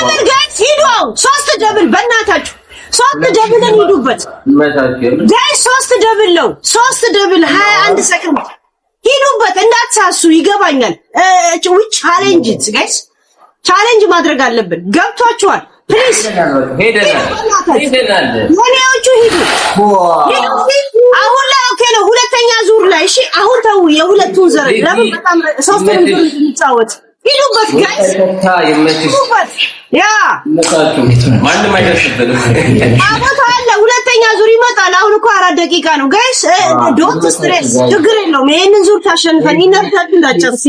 ደብል ጋይስ ሂዱ። 3 ደብል በእናታችሁ 3 ደብልን ሂዱበት ጋይስ። 3 ደብል ነው 3 ደብል 21 ሰከንድ ሂዱበት እንዳትሳሱ። ይገባኛል። ቻሌንጅ ጋይስ ቻሌንጅ ማድረግ አለብን። ገብቷችኋል? ፕሊዝ ሄደናል። ወኔዎቹ ሂዱ። አሁን ላይ ኦኬ ነው። ሁለተኛ ዙር ላይ እሺ። አሁን ተው የሁለቱን ዘር ለምን በጣም ሶስተኛ ዙር እንጫወት። ሂዱበት ጋይስ ሂዱበት። ያ ማንም አይደርስብንም። አቦታ አለ። ሁለተኛ ዙር ይመጣል። አሁን እኮ 4 ደቂቃ ነው ጋይስ። ዶንት ስትሬስ። ችግር የለውም። ይሄንን ዙር ታሸንፈን ይነርታችሁ እንዳጨርስ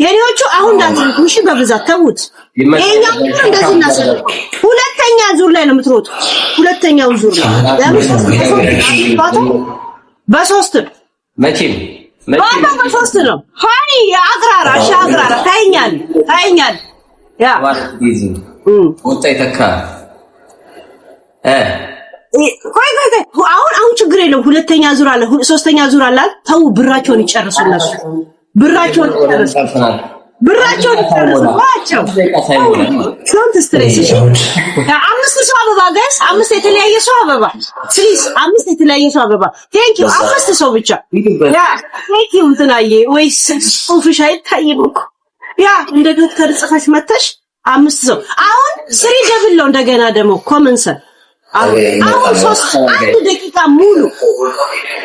የኔዎቹ አሁን እንዳትሩት እሺ። በብዛት ተውት። ይሄኛው እንደዚህ እናሰልፍ። ሁለተኛ ዙር ላይ ነው የምትሮጡ። ሁለተኛው ዙር ላይ በሶስት መቼም በሶስት ነው። ሃኒ አቅራራ ሻቅራራ ታይኛል ያ ወጣ ይተካ አሁን ችግር የለውም። ሁለተኛ ዙር አለ፣ ሶስተኛ ዙር አለ። ተው ብራቸውን ይጨርሱ እነሱ ብራቸውን ይጨርሱ ዋቸው ሶንት ስትሬስ እሺ። 5 ሰው አበባ ጋይስ 5 የተለያየ ሰው አበባ ፕሊዝ 5 የተለያየ ሰው አበባ ቴንክ ዩ 5 ሰው ብቻ ያ ቴንክ ዩ እንትናዬ ወይስ ኦፊሻ አይታይም እኮ ያ እንደ ዶክተር ጽፈሽ መተሽ 5 ሰው አሁን 3 ደብል ነው። እንደገና ደግሞ ኮመንሰር አሁን 1 ደቂቃ ሙሉ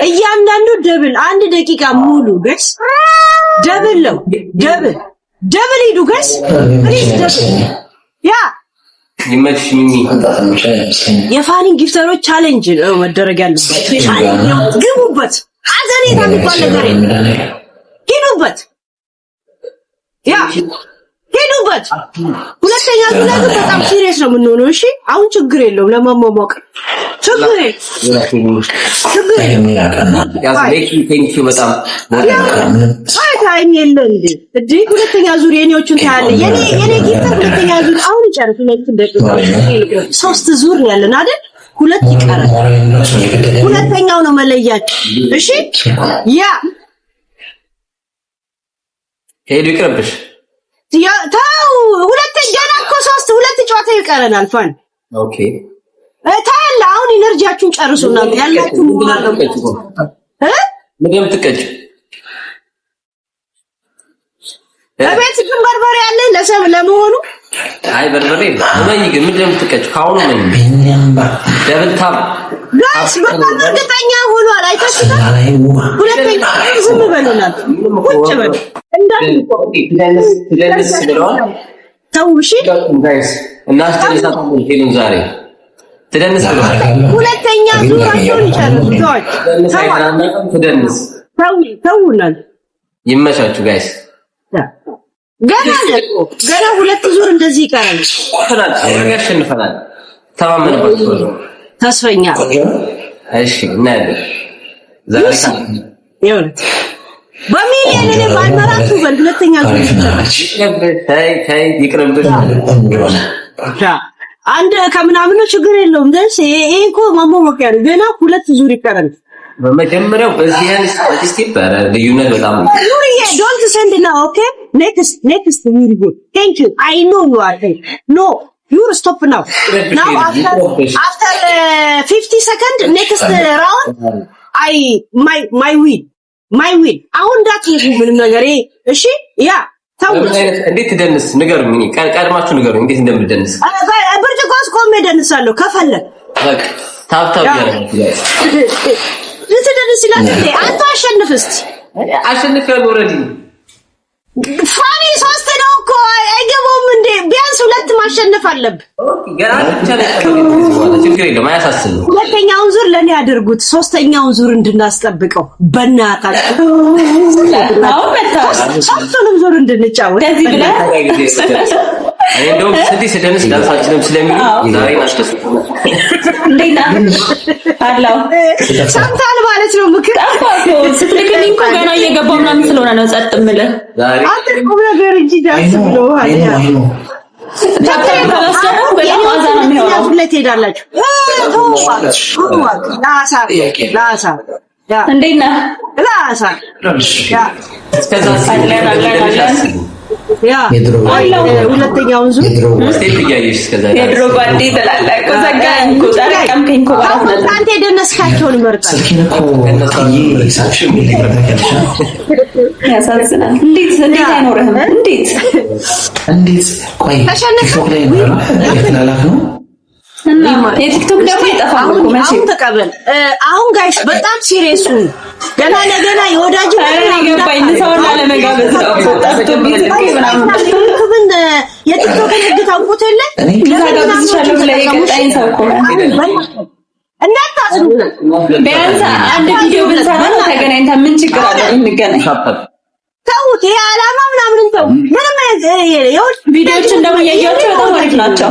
እያንዳንዱ ደብል 1 ደቂቃ ሙሉ ጋይስ ደብል ነው ደብል ሂዱ ጋይስ ፕሊዝ ደብል ያ ይመች ሚሚ የፋኒን ጊፍተሮች ቻሌንጅ ነው መደረግ ያለበት። ግቡበት። ሀዘኔታ የሚባል ነገር ሂዱበት ያ ሄዱበት። ሁለተኛ ዙር ላይ በጣም ሲሪየስ ነው የምንሆነው። እሺ አሁን ችግር የለውም ለማሟሟቅ ችግር ታይም የለም እንዴ ሁለተኛ ዙር የኔዎቹን ታያለ። የኔ ጊፍተር ሁለተኛ ዙር አሁን ይጨርሱ። 3 ዙር ነው ያለን አይደል? 2 ይቀራል። ሁለተኛው ነው መለያችሁ። እሺ ያ ሄዱ ይቅርብሽ። ታው ሁለተኛ እኮ 2 ጨዋታ ይቀረናል። ፋን ኦኬ ታያለ። አሁን ኢነርጂያችሁን ጨርሱና ያላችሁ ማለት ምንም ትቀጭ እቤት ግን በርበሬ ያለ ለሰብ ለመሆኑ አይ በርበሬ ወይ ግን ምንም ትቀጭ ካሁን ምን ደብል ታብ ጋስ በጣም እርግጠኛ ሆኗል። አይታችሁታል። ሁለተኛ ዝም በሉናል። ቁጭ በሉ ትደንስ ብለዋል። ተውሺ ጋይስ እናስተልሳታለን። ሄሉን ዛሬ ትደንስ ብለዋል። ሁለተኛ ዙራቸውን ይጨርሱ። ትደንስ ተውናል። ይመቻችሁ ጋይስ። ገና 2 ዙር እንደዚህ ይቀራል። ያሸንፈናል። ተማመንባችሁ ተስፈኛ እሺ እናያለን ዛሬ ይኸውልህ በሚሊዮን እኔ ባልመራችሁ በሁለተኛ ዙር ይቅርብሽ። አንድ ከምናምን ችግር የለውም። ደስ ይሄ እኮ ማሞቂያ ነው። ገና 2 ዙር ይቀራል። በመጀመሪያው በዚህ ያንስ ስቴፕ ልዩነት በጣም ነው። ዶንት ሴንድ ናው ኦኬ ኔክስት ዩር ጉድ ቴንክ ዩ አይ ኖ ዩ አር ኖ ዩር ስቶፕ ናው አፍተር 50 ሰከንድ ኔክስት ራውንድ አይ ማይ ዊን አሁን እንዳትሄዱ ምንም ነገር እሺ ያ ታው እንዴት ትደንስ ንገር ምን ቀድማችሁ ንገሩ እንዴት እንደምደንስ ብርጭቆ ቆሜ ደንሳለሁ ከፈለ በቃ ታብታብ ያረጋግጥ ልትደንስ ይላል እንዴ አንተ አሸንፍ እስቲ አሸንፈን ኦሬዲ ፋኒ 3 ነው እኮ አይገባውም እንዴ ቢያንስ 2 ማሸነፍ አለብህ። ገና ችግር የለም አያሳስብም። ሁለተኛውን ዙር ለኔ ያድርጉት። ሶስተኛውን ዙር እንድናስጠብቀው በእናታችሁ ሶስቱንም ዙር እንድንጫወት ከዚህ ብለህ እኔ እንደውም ስደንስ ዳንሳችንም ስለሚሉ ዛሬ ናሽከስ እንዴና አላው ሰምታል ማለት ነው። ምክር ስትልክልኝ እኮ ገና እየገባሁ ምናምን ስለሆነ ነው ጸጥ የምልህ። ዛሬ አትቁም ነገር እንጂ ዳንስ ብሎ አያ ሁለት ሄዳላችሁ ላሳ እንዴት ነህ? ላሳ እስከዛ ያ ሁለተኛውን ዙር ስቴፕ እያየሽ እስከዛ የድሮ ጓዴ ትላለህ እኮ ዘጋኝ እኮ ዛሬ ቀምከኝ እኮ ባራት ነው አንተ የደነስካቸውን ይመርጣል ያሳዝናል እንዴት አይኖርህም እንዴት ቆይ ቲክቶክ ላይ ነው የተላላክ ነው እና የቲክቶክ ደግሞ ይጠፋል እኮ መቼ አሁን ተቀበል አሁን ጋይስ በጣም ሲሪየስ ነው ገና ለገና የወዳጅ ገባኝ ሰውን ላለመጋበዝ ነው ወጣቶ ቢዝክ ምናምን የቲክቶክ ህግ ታውቁት የለ ልታጋብዝሻለሁ ብለህ የቀጣኝ ሰው እኮ እንዳታስቡ ቢያንስ አንድ ቪዲዮ ብንሰራ ነው ተገናኝተን ምን ችግር አለ እንገናኝ ተውት ይሄ ዓላማ ምናምን ተው ምንም ቪዲዮዎችን ደግሞ እያያቸው በጣም አሪፍ ናቸው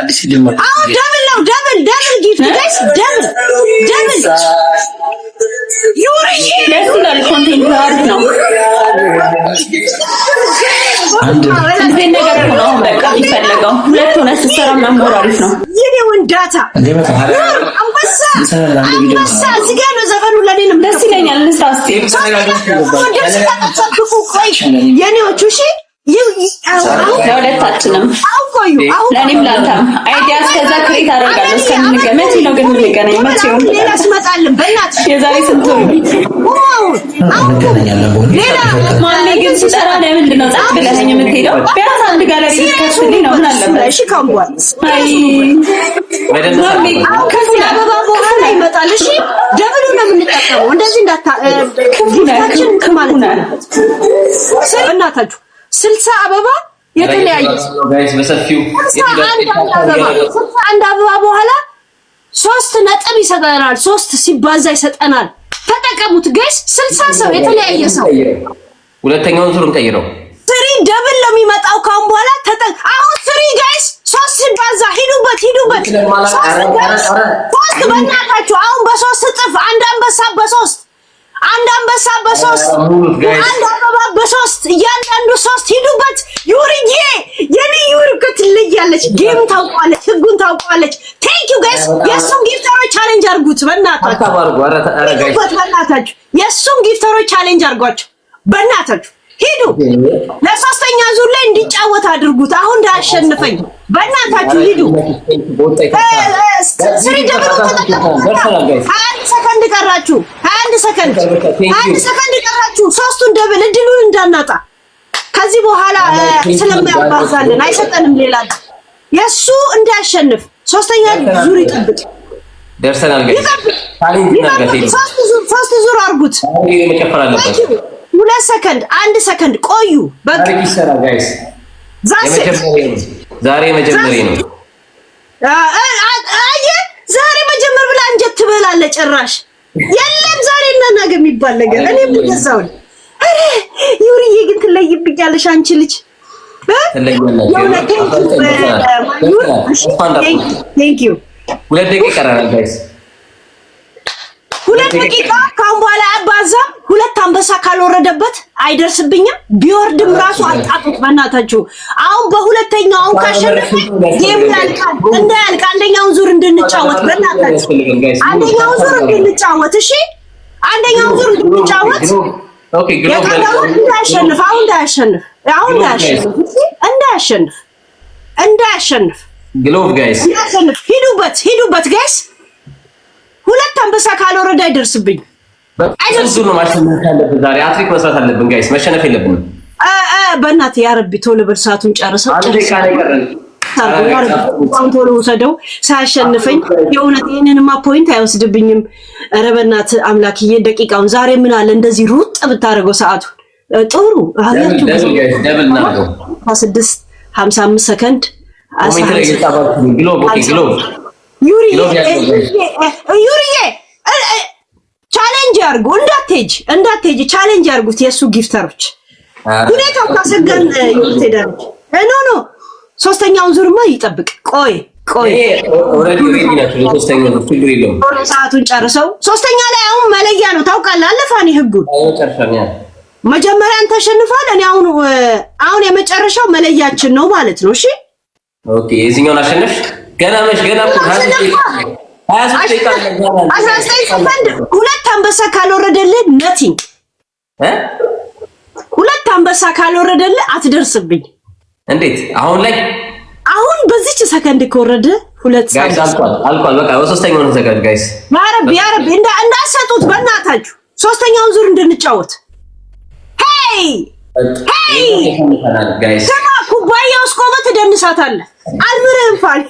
አዲስ ጀመረ አሁን ደብል ጊፍት ጋይስ ደብል ዩሪ ደስ ይላል ኮንቴንት አሪፍ ነው አንድ ነገር ነው አሁን በቃ ይፈለገው ሁለት ሆነ ስትሰራ ምናምን አሪፍ ነው የኔ ወንዳታ አንበሳ እዚህ ጋር ነው ዘፈኑ ለኔንም ደስ ይለኛል እንስታስቲ የኔዎቹ እሺ ለሁለታችንም ለእኔም ላንተም አይዲያ እስከዛ ክሬት አደርጋለሁ እስከምንገመት ነው ግን የምንገናኝ መቼ ነው ሌላ ስመጣልን በእናትሽ የዛሬ ስንት ማሜ ግን ስጠራ ለምንድን ነው ጸጥ ብለኸኝ የምትሄደው ቢያንስ አንድ ጋለሪ ልትከፍትልኝ ነው ምን አለበት እሺ ካምቧል ማሜ ከዚህ አበባ በኋላ ይመጣል እሺ ደብሉ ነው የምንጠቀመው እንደዚህ ጊፍታችን ማለት ነው በእናታችሁ 60 አበባ የተለያየ ጋይስ በሰፊው አንድ አበባ በኋላ 3 ነጥብ ይሰጠናል 3 ሲባዛ ይሰጠናል ተጠቀሙት ጋይስ 60 ሰው የተለያየ ሰው ሁለተኛውን ዙር እንቀይረው 3 ደብል ነው የሚመጣው ካሁን በኋላ አሁን 3 ጋይስ 3 ሲባዛ ሂዱበት 3 በእናታችሁ አሁን በ3 እጥፍ አንድ አንበሳ በ3 አንድ አበባ በ3 እያንዳንዱ 3 ሂዱበት ዩሪዬ የኔ ዩሪ ክትልያለች ጌም ታውቋለች ህጉን ታውቋለች ቴንክ ዩ ጋይስ የሱን ጊፍተሮች ቻሌንጅ አድርጉት በእናታችሁ የሱን ጊፍተሮች ቻሌንጅ አድርጓቸው በእናታችሁ ሂዱ ለሶስተኛ ዙር ላይ እንዲጫወት አድርጉት አሁን እንዳያሸንፈኝ በእናታችሁ ሂዱ ስሪ ደብሎ አንድ ሰከንድ ቀራችሁ 21 ሰከንድ ቀራችሁ ሶስቱን ደብል እድሉን እንዳናጣ ከዚህ በኋላ ስለማያባዛልን አይሰጠንም ሌላ የሱ እንዳያሸንፍ ሶስተኛ ዙር ይጠብቅ ደርሰናል ጋይስ ሶስት ዙር አርጉት መጨፈር አለበት 2 ሰከንድ 1 ሰከንድ ቆዩ በቃ ይሰራ ጋይስ ዛሬ መጀመሪያ ነው ዛሬ መጀመር ብላ እንጀት ትበላለ ጭራሽ የለም ዛሬ እና ነገ የሚባል ነገር እኔም እንደዛው አረ ዩሪዬ ግን ትለይብኛለሽ አንቺ ልጅ ቴንክ ዩ 2 ደቂቃ ቀረናል ጋይስ 2 ደቂቃ ካሁን በኋላ አባዛም 2 አንበሳ ካልወረደበት አይደርስብኝም ቢወርድም ራሱ አጣጡት በእናታችሁ አሁን በሁለተኛው አሁን ካሸነፈ ጌም ያልቃል እንዳያልቅ አንደኛውን ዙር እንድንጫወት በእናታችሁ አንደኛውን ዙር እንድንጫወት እሺ አንደኛውን ዙር እንድንጫወት ኦኬ ግሎብ እንዳያሸንፍ ግሎብ ጋይስ ሂዱበት ጋይስ 2 አንበሳ ካልወረደ አይደርስብኝ አይደርስም ነው ማሸነፍ ያለብን ዛሬ አትሪክ መስራት አለብን ጋይስ መሸነፍ የለብንም በእናትህ ያ ረቢ ቶሎ በርሳቱን ጨርሰው ቶሎ ወሰደው ሳያሸንፈኝ የእውነት ይሄንንማ ፖይንት አይወስድብኝም ኧረ በእናትህ አምላክዬ ደቂቃውን ዛሬ ምን አለ እንደዚህ ሩጥ ብታደርገው ሰዓቱ ጥሩ አያችሁ ደብል እናድርገው 55 ሰከንድ ግሎብ ዩሪዬ ቻሌንጅ ያርጉ እንዳትሄጂ ቻሌንጅ ያርጉት የሱ ጊፍተሮች ሁኔታው ካሰገን ይወስዳለች ኖ ሶስተኛውን ዙርማ ይጠብቅ ቆይ ኦሬዲ ናቸው ለሶስተኛው ዙር ችግር የለውም ሰዓቱን ጨርሰው ሶስተኛ ላይ አሁን መለያ ነው ታውቃለህ አለፋኒ ህጉን መጀመሪያ አንተ ተሸንፋል እኔ አሁን የመጨረሻው መለያችን ነው ማለት ነው እሺ ኦኬ የዚህኛውን አሸነፍሽ ገና 19 ሰከንድ 2 አንበሳ ካልወረደልህ ነቲንግ 2 አንበሳ ካልወረደልህ አትደርስብኝ። እንዴት አሁን በዚች ሰከንድ ከወረደ 2 ሰዓት አልቋል። በቃ በሶስተኛው ነው ዘጋጅ ጋይስ። ያረብ እንዳሰጡት በእናታችሁ ሶስተኛውን ዙር እንድንጫወት። ሄይ ጋይስ ስማ፣ ኩባያ ውስጥ ቆመህ ትደንሳታለህ። አልምርህም ፋል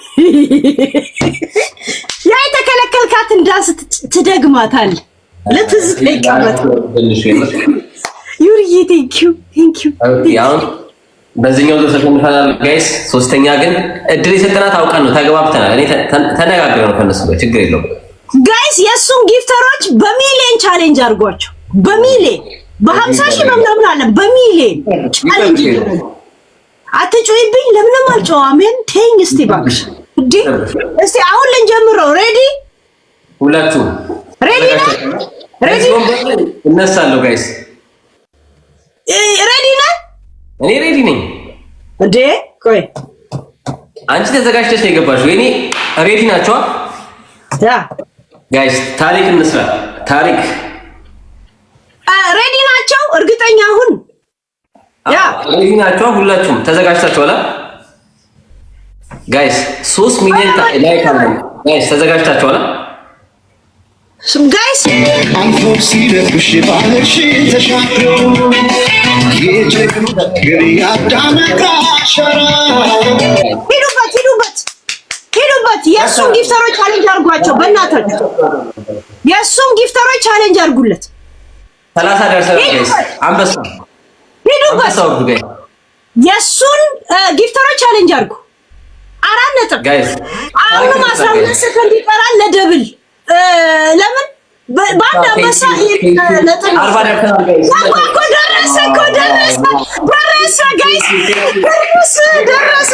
ያ የተከለከልካትን ዳንስ ትደግማታለህ። ለትዝታ ይቀመጥ። ዩሪዬ ቴንኪው ያው በዚህኛው ዙር ተሸንፈናል ጋይስ። ሶስተኛ ግን እድል የሰጠናት አውቀን ነው፣ ተግባብተናል። እኔ ተነጋግረን ነው ከነሱ ጋር ችግር የለውም ጋይስ። የእሱን ጊፍተሮች በሚሊየን ቻሌንጅ አድርጓቸው። በሚሊየን በ50 ሺህ ምናምን አለ። በሚሊየን ቻሌንጅ አትጩይብኝ። ለምንም አልጮህ። አሜን ተይኝ እስቲ እባክሽ። እስቲ አሁን ልንጀምረው። ሬዲ ሁላችሁ ሬዲ እነሳለሁ ጋይስ። ሬዲ ነህ? እኔ ሬዲ ነኝ። እንዴ ቆይ አንቺ ተዘጋጅተሽ ነው የገባሽው? እኔ ሬዲ ናቸው ጋይስ። ታሪክ እንስራ። ታሪክ ሬዲ ናቸው? እርግጠኛ ሁን። ሬዲ ናቸው ሁላችሁም? ተዘጋጅታችኋል ጋይስ? 3 ሚሊዮን ላይክ አለ ጋይስ። ተዘጋጅታችኋል ጋይስ? አንፎር ሲለብሽ ባህልሽ ተሻግሮ የጀግኑ ገሪ አዳመቃ ሸራ ሂዱበት። የእሱን ጊፍተሮች ቻሌንጅ አድርጓቸው በእናታችሁ። የእሱን ጊፍተሮች ቻሌንጅ አድርጉለት። 30 ደርሰናል ጋይስ። አንበሳ ሂዱበት። የእሱን ጊፍተሮች ቻሌንጅ አድርጉ። 4 ነጥብ ጋይስ። አሁንም 12 ሰከንድ ይቀራል ለደብል። ለምን በአንድ አንበሳ ነጥብ 40 ደርሰናል ጋይስ። ደረሰ ጋይስ። ደረሰ።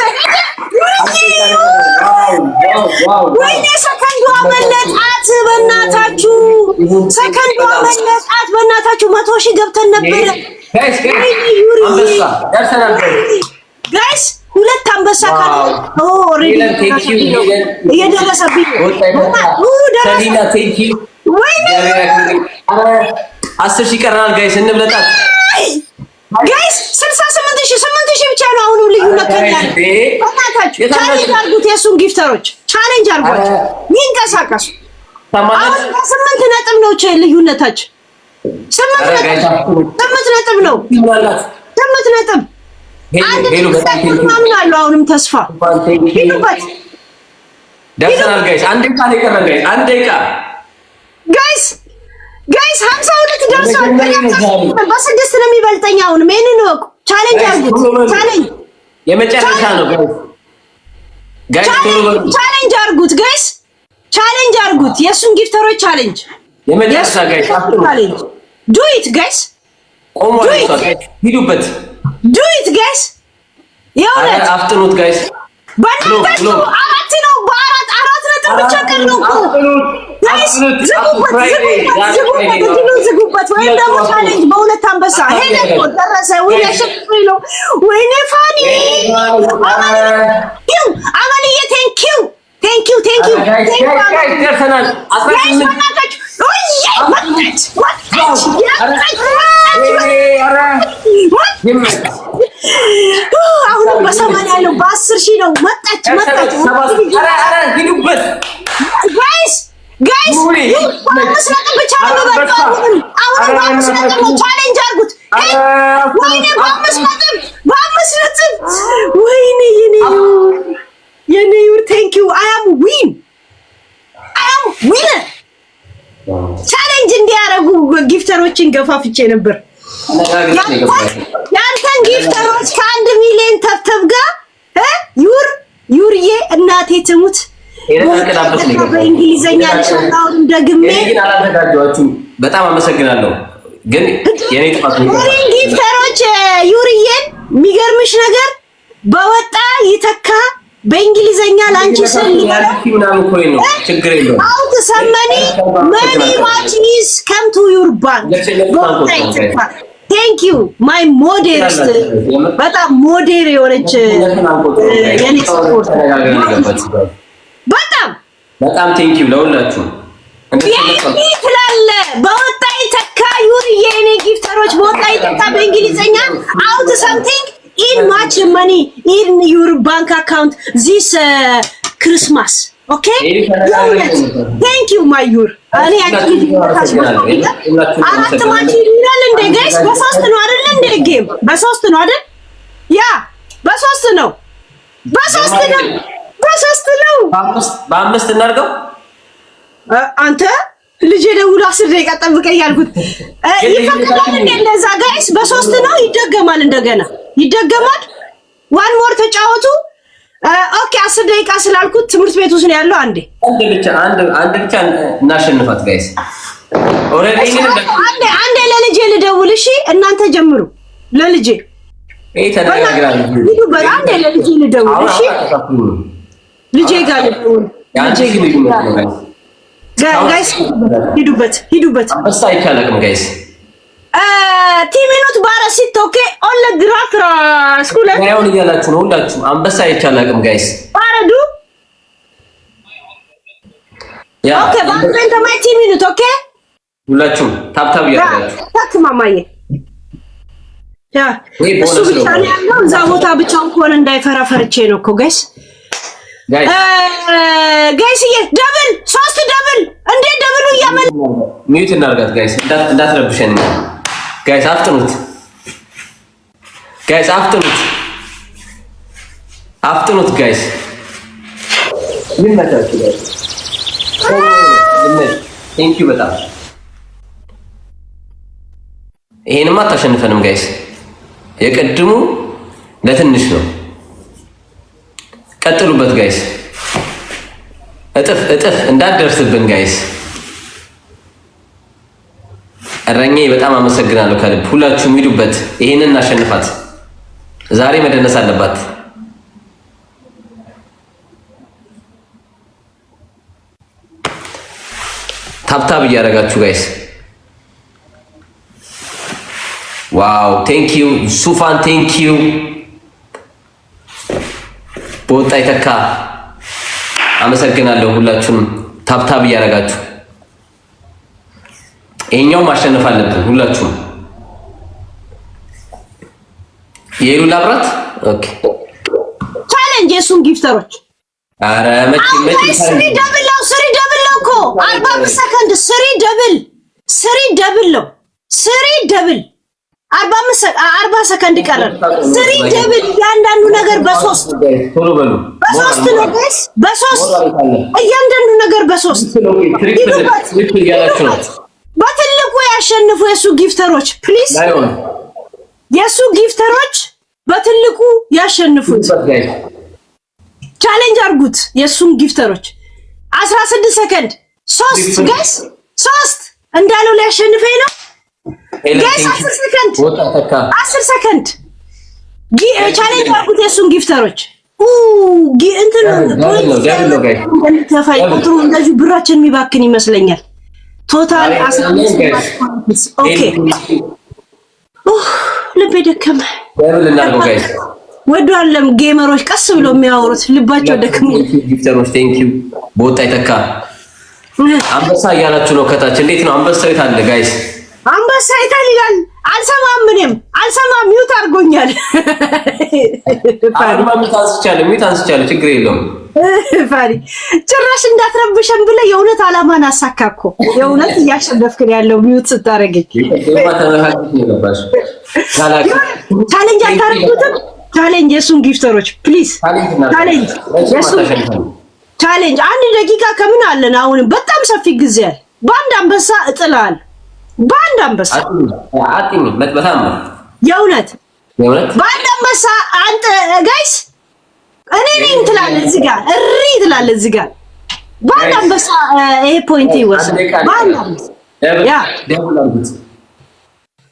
ወይኔ ሰከንዷ መለጣት በእናታችሁ። ሰከንዷ መለጣት በእናታችሁ። 100 ሺህ ገብተን ነበረ ጋይስ። አንበሳ ደርሰናል ጋይስ። 2 አንበሳ ካለ እየደረሰብኝ ሰሊና ቴንኪው። ወይኔ 10 ሺህ ይቀረናል ጋይስ። እንብለጣት ጋይስ። 68 ሺህ ብቻ ነው አሁንም ልዩነት ከኛል። በእናታችሁ ቻሌንጅ አድርጉት። የእሱን ጊፍተሮች ቻሌንጅ አድርጓቸው ይንቀሳቀሱ። አሁን 8 ነጥብ ነው ልዩነታችን። 8 ነጥብ ነው። 8 ነጥብ አንድ ምናምን አለው። አሁንም ተስፋ ሂዱበት። ደርሰናል ጋይስ። አንድ ደቂቃ ነው የቀረን ጋይስ። አንድ ደቂቃ ጋይስ 52 ደርሷል። በ6 ነው የሚበልጠኝ። አሁንም ይሄንን ነው ቻሌንጅ አድርጉት። ቻሌንጅ የመጨረሻ ነው ጋይስ። ቻሌንጅ አድርጉት ጋይስ። ቻሌንጅ አድርጉት። የእሱን ጊፍተሮች ቻሌንጅ የመጨረሻ ጋይስ። ዱ ኢት ጋይስ። ሂዱበት። ዱ ኢት ጋይስ። የእውነት አፍጥኑት ጋይስ። በእናታችሁ 4 ነው። በ4 ነጥብ ብቻ ቀር ነው እኮ ጋይስ። ዝጉበት። ወይም ደግሞ ቻሌንጅ በ2 አንበሳ ሄደ እኮ ደረሰ። ወይኔ ፋኒ አማንዬ ቴንኪው ደርሰናል። 18 አሁንም በ80 ያለው በ10 ሺህ ነው። መጣች ሂዱበት ጋይስ። 5 ነጥብ ብቻ ነው የሚበልጠው። አሁንም 5 ነጥብ ነው። ቻሌንጅ አድርጉት። ወይኔ በ5 ነጥብ ወይኔ የኔ ዩር ቴንኪው። አይ አም ዊነር። ቻሌንጅ እንዲያደርጉ ጊፍተሮችን ገፋፍቼ ነበር። ያንተን ጊፍተሮች ከ1 ሚሊዮን ተብተብ ጋር ዩርዬ እናቴ ትሙት በእንግሊዘኛ ልሻውን ደግሜ በጣም አመሰግናለሁ። ግን የኔ ጥፋት ነው። ጊፍተሮች ዩርዬን የሚገርምሽ ነገር በወጣ ይተካ በእንግሊዘኛ ላንቺ ስል ችግር የለውም። አውት ሰመኒ መኒ ማች ኢዝ ከም ቱ ዩር ባንክ። ቴንክ ዩ ማይ ሞዴሪስት። በጣም ሞዴር የሆነች የኔ ሰፖርት በጣም ቴንክ ዩ ለሁላችሁ። ትላለ በወጣ ይተካ ዩሪ የኔ ጊፍተሮች ቦታ ይጠጣ በእንግሊዘኛ out something in much money in your bank account this Christmas. Okay? Thank you ማዩር። እኔ አራት ማች ይላል እንደ ጋይስ በሶስት ነው አይደል? እንደ ጌም በሶስት ነው አይደል? ያ በሶስት ነው። በአምስት እናድርገው። አንተ ልጅ ደውሎ 10 ደቂቃ ጠብቀኝ ያልኩት ይፈቀዳል እንደ እንደዛ ጋይስ በሶስት ነው። ይደገማል፣ እንደገና ይደገማል። ዋን ሞር ተጫወቱ። ኦኬ 10 ደቂቃ ስላልኩት ትምህርት ቤት ውስጥ ነው ያለው። አንድ ብቻ እናሸንፋት ጋይስ። ኦሬዲ አንዴ ለልጄ ልደውል። እሺ እናንተ ጀምሩ። ለልጄ ተደጋግራል። አንዴ ለልጄ ልደውል። እሺ ልጄ ጋር ልደውል። ጋይስ ሂዱበት። አንበሳ አይቻልም ጋይስ። ቲሚኑት ባረሲት ኦኬ ኦለ ግራፍራ ስኩላ ያውን እያላችሁ ነው ሁላችሁ። አንበሳ አይቻልም ጋይስ። ባረዱ ኦኬ ባንተን ተማይ ቲሚኑት ኦኬ ሁላችሁ ታብታብ እያደረጋችሁ ታክማማዬ ያ እሱ ብቻ ነው ያለው። እዛ ቦታ ብቻውን ከሆነ እንዳይፈራ ፈርቼ ነው እኮ ጋይስ። ጋይስ ደብል 3 ደብል እንዴ ደብሉ ያመል ሚዩት እናርጋት ጋይስ። እንዳትረብሸን ጋይስ። አፍጥኑት ጋይስ። ምን መጣችሁ ጋይስ? ቴንክ ዩ በጣም ይሄንማ አታሸንፈንም ጋይስ። የቀድሙ ለትንሽ ነው። ቀጥሉበት ጋይስ። እጥፍ እንዳትደርስብን ጋይስ። እረኛዬ በጣም አመሰግናለሁ ከልብ። ሁላችሁም ሂዱበት። ይሄንን እናሸንፋት። ዛሬ መደነስ አለባት። ታብታብ እያደረጋችሁ ጋይስ። ዋው ቴንክ ዩ ሱፋን ቴንክ ዩ በወጣ ይተካ አመሰግናለሁ። ሁላችሁም ታብታብ እያደረጋችሁ ይሄኛው ማሸነፍ አለብን ሁላችሁም። የሉ ላብራት ኦኬ ቻሌንጅ የሱን ጊፍተሮች አረ መቼ ስሪ ደብል ነው እኮ 40 ሰከንድ ስሪ ደብል ነው 40 ሰከንድ ቀረን። ስሪ ደብል ያንዳንዱ ነገር በሶስት ቶሎ በሉ። በሶስት ነው ጋይስ፣ በሶስት እያንዳንዱ ነገር በሶስት በትልቁ ያሸንፉ የሱ ጊፍተሮች ፕሊዝ። የሱ ጊፍተሮች በትልቁ ያሸንፉት። ቻሌንጅ አርጉት የሱን ጊፍተሮች 16 ሰከንድ 3 ጋይስ 3 እንዳለው ሊያሸንፈኝ ነው ጋይስ 10 ሰከንድ ቻሌንጅ አርጉት የሱን ጊፍተሮች እንትን ቁጥሩ እንደዚህ ብራችን የሚባክን ይመስለኛል። ቶታል 15 ኦኬ ልቤ ደከመ። ወዶ አለም ጌመሮች ቀስ ብለው የሚያወሩት ልባቸው ደክሞ ጊፍተሮች ቴንክ ዩ በወጣ ይተካ አንበሳ እያላችሁ ነው ከታች። እንዴት ነው አንበሳው የት አለ ጋይስ? አንበሳ ይታል ይላል። አልሰማም ሚውት አድርጎኛል። ሚውት አንስቻለሁ ችግር የለውም። ፋሪ ጭራሽ እንዳትረብሸን ብለህ የእውነት አላማን አሳካኮ። የእውነት እያሸነፍክን ያለው ሚውት ስታረገኝ ቻሌንጅ አታረጉትም? ቻሌንጅ የሱን ጊፍተሮች ፕሊዝ ቻሌንጅ 1 ደቂቃ ከምን አለን? አሁን በጣም ሰፊ ጊዜ አለ። በአንድ አንበሳ እጥላል። በአንድ አንበሳ በጣም የእውነት በአንድ አንበሳ አንተ ጋይስ እኔ ነኝ ትላለህ እዚህ ጋር እሪ ትላለህ እዚህ ጋር በአንድ አንበሳ ይሄ ፖይንት ይወስድ። በአንድ አንበሳ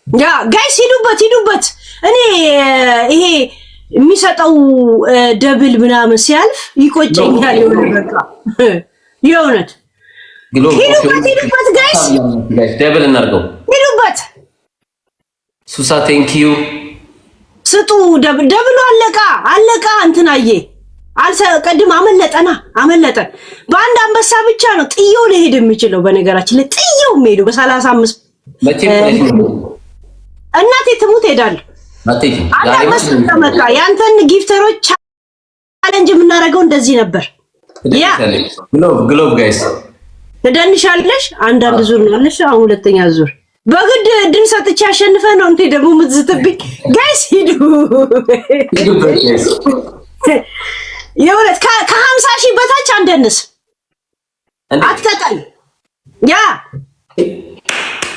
ያ ጋይስ ሂዱበት። እኔ ይሄ የሚሰጠው ደብል ምናምን ሲያልፍ ይቆጨኛል። የእውነት ሂዱበት ጋይስ ደብል እናድርገው። ሂዱበት ሱሳ ቴንክ ዩ ስጡ። ደብሉ አለቃ እንትናዬ ቅድም አመለጠን። በአንድ አንበሳ ብቻ ነው ጥየው ሊሄድ የሚችለው። በነገራችን ላይ ጥየው የሚሄዱ በ35 እናቴ ትሙት ሄዳለሁ። አንተ ያንተን ጊፍተሮች ቻሌንጅ የምናደርገው እንደዚህ ነበር። ያ ግሎብ ጋይስ ትደንሻለሽ። አንዳንድ ዙር ነው አለሽ። አሁን ሁለተኛ ዙር በግድ ድል ሰጥቼ አሸንፈ ነው እንዴ ደግሞ የምትዝትብኝ? ጋይስ ሂዱ የውለት ከ50,000 በታች አንደንስ አትቀጣይ። ያ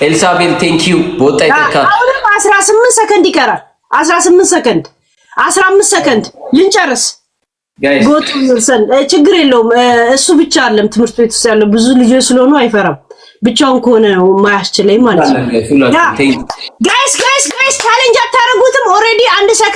ኤልሳቤል ቴንክ ዩ ቦጣ ይተካ። አሁንም 18 ሰከንድ ይቀራል። 18 ሰከንድ 15 ሰከንድ ልንጨርስ። ቦቱ ይርሰን ችግር የለውም። እሱ ብቻ አይደለም ትምህርት ቤት ውስጥ ያለው ብዙ ልጆች ስለሆኑ አይፈራም። ብቻውን ከሆነ ነው ማያስችለኝ ማለት ነው። ጋይስ ቻሌንጅ አታረጉትም? ኦሬዲ 1 ሰከንድ